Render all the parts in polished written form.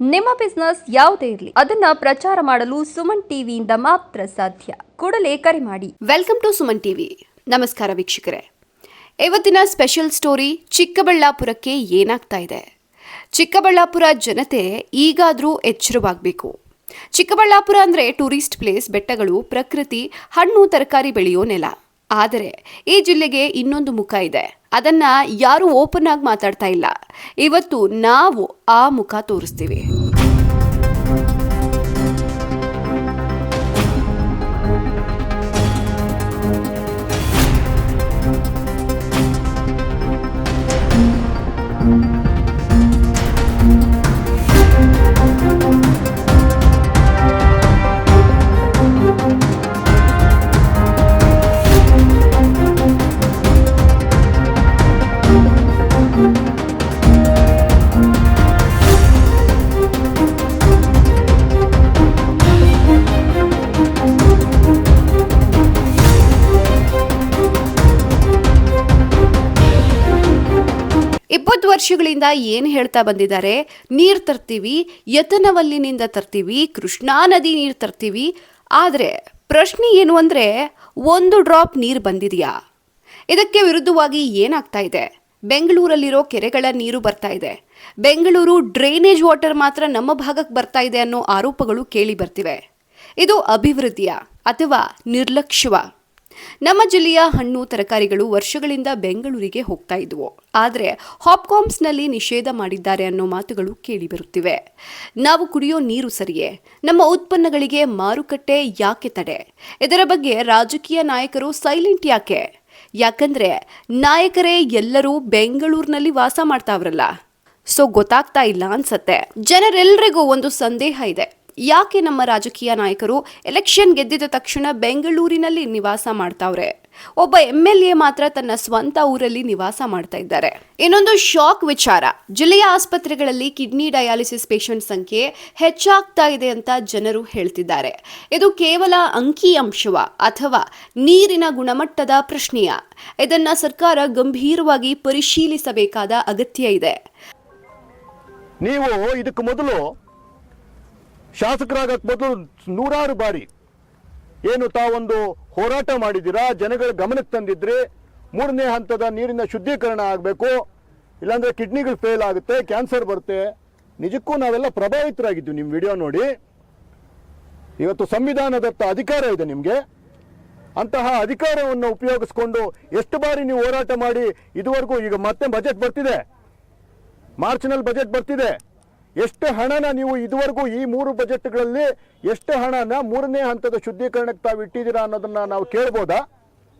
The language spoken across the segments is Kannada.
ನಿಮ್ಮ ಬಿಸ್ನೆಸ್ ಯಾವುದೇ ಇರಲಿ ಅದನ್ನ ಪ್ರಚಾರ ಮಾಡಲು ಸುಮನ್ ಟಿವಿಯಿಂದ ಮಾತ್ರ ಸಾಧ್ಯ. ಕೂಡಲೇ ಕರೆ ಮಾಡಿ. Welcome to Suman TV. ನಮಸ್ಕಾರ ವೀಕ್ಷಕರೇ. ಇವತ್ತಿನ ಸ್ಪೆಷಲ್ ಸ್ಟೋರಿ ಚಿಕ್ಕಬಳ್ಳಾಪುರಕ್ಕೆ ಏನಾಗ್ತಾ ಇದೆ. ಚಿಕ್ಕಬಳ್ಳಾಪುರ ಜನತೆ ಈಗಾದರೂ ಎಚ್ಚರವಾಗಬೇಕು. ಚಿಕ್ಕಬಳ್ಳಾಪುರ ಅಂದರೆ ಟೂರಿಸ್ಟ್ ಪ್ಲೇಸ್, ಬೆಟ್ಟಗಳು, ಪ್ರಕೃತಿ, ಹಣ್ಣು ತರಕಾರಿ ಬೆಳೆಯೋ ನೆಲ. ಆದರೆ ಈ ಜಿಲ್ಲೆಗೆ ಇನ್ನೊಂದು ಮುಖ ಇದೆ. ಅದನ್ನ ಯಾರು ಓಪನ್ ಆಗಿ ಮಾತಾಡ್ತಾ ಇಲ್ಲ. ಇವತ್ತು ನಾವು ಆ ಮುಖ ತೋರಿಸ್ತೀವಿ. ವರ್ಷಗಳಿಂದ ಏನು ಹೇಳ್ತಾ ಬಂದಿದ್ದಾರೆ, ನೀರು ತರ್ತೀವಿ, ಯತನವಲ್ಲಿನಿಂದ ತರ್ತೀವಿ, ಕೃಷ್ಣಾ ನದಿ ನೀರು ತರ್ತೀವಿ. ಆದರೆ ಪ್ರಶ್ನೆ ಏನು ಅಂದರೆ, ಒಂದು ಡ್ರಾಪ್ ನೀರು ಬಂದಿದೆಯಾ? ಇದಕ್ಕೆ ವಿರುದ್ಧವಾಗಿ ಏನಾಗ್ತಾ ಇದೆ? ಬೆಂಗಳೂರಲ್ಲಿರೋ ಕೆರೆಗಳ ನೀರು ಬರ್ತಾ ಇದೆ, ಬೆಂಗಳೂರು ಡ್ರೈನೇಜ್ ವಾಟರ್ ಮಾತ್ರ ನಮ್ಮ ಭಾಗಕ್ಕೆ ಬರ್ತಾ ಇದೆ ಅನ್ನೋ ಆರೋಪಗಳು ಕೇಳಿ ಬರ್ತಿವೆ. ಇದು ಅಭಿವೃದ್ಧಿಯ ಅಥವಾ ನಿರ್ಲಕ್ಷ್ಯವ? ನಮ್ಮ ಜಿಲ್ಲೆಯ ಹಣ್ಣು ತರಕಾರಿಗಳು ವರ್ಷಗಳಿಂದ ಬೆಂಗಳೂರಿಗೆ ಹೋಗ್ತಾ ಇದ್ವು. ಆದರೆ ಹಾಪ್ಕಾಮ್ಸ್ನಲ್ಲಿ ನಿಷೇಧ ಮಾಡಿದ್ದಾರೆ ಅನ್ನೋ ಮಾತುಗಳು ಕೇಳಿ ಬರುತ್ತಿವೆ. ನಾವು ಕುಡಿಯೋ ನೀರು ಸರಿಯೇ? ನಮ್ಮ ಉತ್ಪನ್ನಗಳಿಗೆ ಮಾರುಕಟ್ಟೆ ಯಾಕೆ ತಡೆ? ಇದರ ಬಗ್ಗೆ ರಾಜಕೀಯ ನಾಯಕರು ಸೈಲೆಂಟ್ ಯಾಕೆ? ಯಾಕಂದ್ರೆ ನಾಯಕರೇ ಎಲ್ಲರೂ ಬೆಂಗಳೂರಿನಲ್ಲಿ ವಾಸ ಮಾಡ್ತಾವ್ರಲ್ಲ, ಸೊ ಗೊತ್ತಾಗ್ತಾ ಇಲ್ಲ ಅನ್ಸತ್ತೆ. ಜನರೆಲ್ಲರಿಗೂ ಒಂದು ಸಂದೇಹ ಇದೆ. ಯಾಕೆ ನಮ್ಮ ರಾಜಕೀಯ ನಾಯಕರು ಎಲೆಕ್ಷನ್ ಗೆದ್ದಿದ ತಕ್ಷಣ ಬೆಂಗಳೂರಿನಲ್ಲಿ ನಿವಾಸ ಮಾಡ್ತಾವ್ರೆ? ಒಬ್ಬ MLA ಮಾತ್ರ ತನ್ನ ಸ್ವಂತ ಊರಲ್ಲಿ ನಿವಾಸ ಮಾಡ್ತಾ ಇದ್ದಾರೆ. ಇನ್ನೊಂದು ಶಾಕ್ ವಿಚಾರ, ಜಿಲ್ಲೆಯ ಆಸ್ಪತ್ರೆಗಳಲ್ಲಿ ಕಿಡ್ನಿ ಡಯಾಲಿಸಿಸ್ ಪೇಷಂಟ್ ಸಂಖ್ಯೆ ಹೆಚ್ಚಾಗ್ತಾ ಇದೆ ಅಂತ ಜನರು ಹೇಳ್ತಿದ್ದಾರೆ. ಇದು ಕೇವಲ ಅಂಕಿಅಂಶವ ಅಥವಾ ನೀರಿನ ಗುಣಮಟ್ಟದ ಪ್ರಶ್ನೆಯ? ಇದನ್ನ ಸರ್ಕಾರ ಗಂಭೀರವಾಗಿ ಪರಿಶೀಲಿಸಬೇಕಾದ ಅಗತ್ಯ ಇದೆ. ನೀವು ಇದಕ್ಕೆ ಮೊದಲು ಶಾಸಕರಾಗಕ್ಕೆ ಮೊದಲು ನೂರಾರು ಬಾರಿ ಏನು ತಾವೊಂದು ಹೋರಾಟ ಮಾಡಿದ್ದೀರಾ, ಜನಗಳ ಗಮನಕ್ಕೆ ತಂದಿದ್ರಿ. 3ನೇ ಹಂತದ ನೀರಿನ ಶುದ್ಧೀಕರಣ ಆಗಬೇಕು, ಇಲ್ಲಾಂದರೆ ಕಿಡ್ನಿಗಳು ಫೇಲ್ ಆಗುತ್ತೆ, ಕ್ಯಾನ್ಸರ್ ಬರುತ್ತೆ. ನಿಜಕ್ಕೂ ನಾವೆಲ್ಲ ಪ್ರಭಾವಿತರಾಗಿದ್ದೀವಿ ನಿಮ್ಮ ವಿಡಿಯೋ ನೋಡಿ. ಇವತ್ತು ಸಂವಿಧಾನದತ್ತ ಅಧಿಕಾರ ಇದೆ ನಿಮಗೆ. ಅಂತಹ ಅಧಿಕಾರವನ್ನು ಉಪಯೋಗಿಸ್ಕೊಂಡು ಎಷ್ಟು ಬಾರಿ ನೀವು ಹೋರಾಟ ಮಾಡಿ ಇದುವರೆಗೂ, ಈಗ ಮತ್ತೆ ಬಜೆಟ್ ಬರ್ತಿದೆ, ಮಾರ್ಚ್ನಲ್ಲಿ ಬಜೆಟ್ ಬರ್ತಿದೆ, ಎಷ್ಟು ಹಣನ ನೀವು ಇದುವರೆಗೂ ಈ 3 ಬಜೆಟ್ಗಳಲ್ಲಿ ಎಷ್ಟು ಹಣನ 3ನೇ ಹಂತದ ಶುದ್ಧೀಕರಣಕ್ಕೆ ತಾವು ಇಟ್ಟಿದ್ದೀರಾ ಅನ್ನೋದನ್ನ ನಾವು ಕೇಳ್ಬೋದಾ?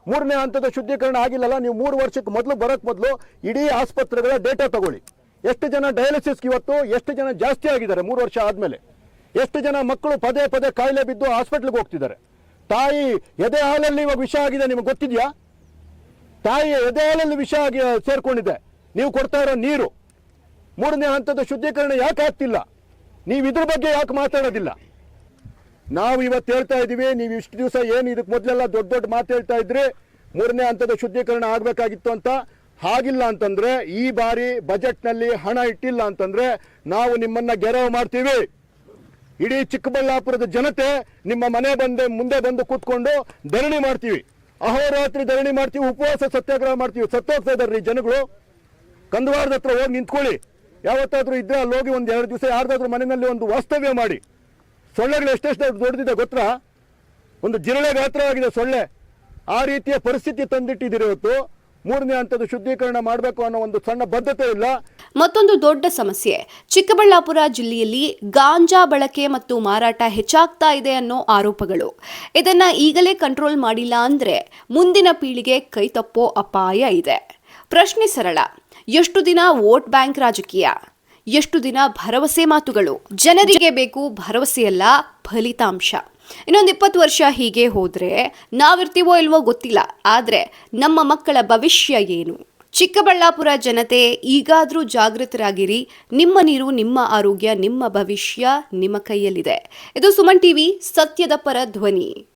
3ನೇ ಹಂತದ ಶುದ್ಧೀಕರಣ ಆಗಿಲ್ಲಲ್ಲ. ನೀವು 3 ವರ್ಷಕ್ಕೆ ಮೊದಲು ಬರೋಕ್ಕೆ ಮೊದಲು ಇಡೀ ಆಸ್ಪತ್ರೆಗಳ ಡೇಟಾ ತಗೊಳ್ಳಿ. ಎಷ್ಟು ಜನ ಡಯಾಲಿಸಿಸ್ಗೆ ಇವತ್ತು ಎಷ್ಟು ಜನ ಜಾಸ್ತಿ ಆಗಿದ್ದಾರೆ 3 ವರ್ಷ ಆದಮೇಲೆ? ಎಷ್ಟು ಜನ ಮಕ್ಕಳು ಪದೇ ಪದೇ ಕಾಯಿಲೆ ಬಿದ್ದು ಹಾಸ್ಪಿಟ್ಲಿಗೆ ಹೋಗ್ತಿದ್ದಾರೆ? ತಾಯಿ ಎದೆ ಹಾಲಲ್ಲಿ ಇವಾಗ ವಿಷ ಆಗಿದೆ, ನಿಮಗೆ ಗೊತ್ತಿದೆಯಾ? ತಾಯಿ ಎದೆ ಹಾಲಲ್ಲಿ ವಿಷ ಆಗಿ ಸೇರ್ಕೊಂಡಿದೆ. ನೀವು ಕೊಡ್ತಾ ಇರೋ ನೀರು 3ನೇ ಹಂತದ ಶುದ್ಧೀಕರಣ ಯಾಕೆ ಆಗ್ತಿಲ್ಲ? ನೀವು ಇದ್ರ ಬಗ್ಗೆ ಯಾಕೆ ಮಾತಾಡೋದಿಲ್ಲ? ನಾವು ಇವತ್ತು ಹೇಳ್ತಾ ಇದ್ದೀವಿ, ನೀವು ಇಷ್ಟು ದಿವಸ ಏನು ಇದಕ್ಕೆ ಮೊದಲೆಲ್ಲ ದೊಡ್ಡ ದೊಡ್ಡ ಮಾತು ಹೇಳ್ತಾ ಇದ್ರಿ, 3ನೇ ಹಂತದ ಶುದ್ಧೀಕರಣ ಆಗಬೇಕಾಗಿತ್ತು ಅಂತ. ಹಾಗಿಲ್ಲ ಅಂತಂದ್ರೆ, ಈ ಬಾರಿ ಬಜೆಟ್ನಲ್ಲಿ ಹಣ ಇಟ್ಟಿಲ್ಲ ಅಂತಂದ್ರೆ ನಾವು ನಿಮ್ಮನ್ನ ಗೆರವು ಮಾಡ್ತೀವಿ. ಇಡೀ ಚಿಕ್ಕಬಳ್ಳಾಪುರದ ಜನತೆ ನಿಮ್ಮ ಮನೆ ಮುಂದೆ ಬಂದು ಕೂತ್ಕೊಂಡು ಧರಣಿ ಮಾಡ್ತೀವಿ, ಅಹೋರಾತ್ರಿ ಧರಣಿ ಮಾಡ್ತೀವಿ, ಉಪವಾಸ ಸತ್ಯಾಗ್ರಹ ಮಾಡ್ತೀವಿ. ಸತ್ತೋಗ್ತಾ ಇದಾರ್ರಿ ಜನಗಳು. ಕಂದವಾರದ ಹತ್ರ ಹೋಗಿ ನಿಂತ್ಕೊಳ್ಳಿ. ಯಾವತ್ತಾದ್ರೂ ಇದ್ರೆ ಅಲ್ಲಿ ಹೋಗಿ 1-2 ದಿವಸ ಯಾರ್ದಾದ್ರೂ ಮನೆಯಲ್ಲಿ ಒಂದು ವಾಸ್ತವ್ಯ ಮಾಡಿ. ಸೊಳ್ಳೆಗಳು ಎಷ್ಟೆಷ್ಟು ದೊಡ್ಡದಿದೆ ಗೊತ್ತಾ? ಒಂದು ಜಿರಳೆ ಗಾತ್ರವಾಗಿದೆ ಸೊಳ್ಳೆ. ಆ ರೀತಿಯ ಪರಿಸ್ಥಿತಿ ತಂದಿಟ್ಟಿದ್ದೀರಿ. ಇವತ್ತು 3ನೇ ಹಂತದ ಶುದ್ಧೀಕರಣ ಮಾಡಬೇಕು ಅನ್ನೋ ಒಂದು ಸಣ್ಣ ಬದ್ಧತೆ ಇಲ್ಲ. ಮತ್ತೊಂದು ದೊಡ್ಡ ಸಮಸ್ಯೆ, ಚಿಕ್ಕಬಳ್ಳಾಪುರ ಜಿಲ್ಲೆಯಲ್ಲಿ ಗಾಂಜಾ ಬಳಕೆ ಮತ್ತು ಮಾರಾಟ ಹೆಚ್ಚಾಗ್ತಾ ಇದೆ ಅನ್ನೋ ಆರೋಪಗಳು. ಇದನ್ನ ಈಗಲೇ ಕಂಟ್ರೋಲ್ ಮಾಡಿಲ್ಲ ಅಂದ್ರೆ ಮುಂದಿನ ಪೀಳಿಗೆ ಕೈ ತಪ್ಪೋ ಅಪಾಯ ಇದೆ. ಪ್ರಶ್ನೆ ಸರಳ, ಎಷ್ಟು ದಿನ ವೋಟ್ ಬ್ಯಾಂಕ್ ರಾಜಕೀಯ? ಎಷ್ಟು ದಿನ ಭರವಸೆ ಮಾತುಗಳು? ಜನರಿಗೆ ಬೇಕು ಭರವಸೆಯಲ್ಲ, ಫಲಿತಾಂಶ. ಇನ್ನೊಂದು 20 ವರ್ಷ ಹೀಗೆ ಹೋದ್ರೆ ನಾವಿರ್ತೀವೋ ಇಲ್ವೋ ಗೊತ್ತಿಲ್ಲ, ಆದ್ರೆ ನಮ್ಮ ಮಕ್ಕಳ ಭವಿಷ್ಯ ಏನು? ಚಿಕ್ಕಬಳ್ಳಾಪುರ ಜನತೆ ಈಗಾದ್ರೂ ಜಾಗೃತರಾಗಿರಿ. ನಿಮ್ಮ ನೀರು, ನಿಮ್ಮ ಆರೋಗ್ಯ, ನಿಮ್ಮ ಭವಿಷ್ಯ ನಿಮ್ಮ ಕೈಯಲ್ಲಿದೆ. ಇದು ಸುಮನ್ ಟಿವಿ, ಸತ್ಯದ ಪರ ಧ್ವನಿ.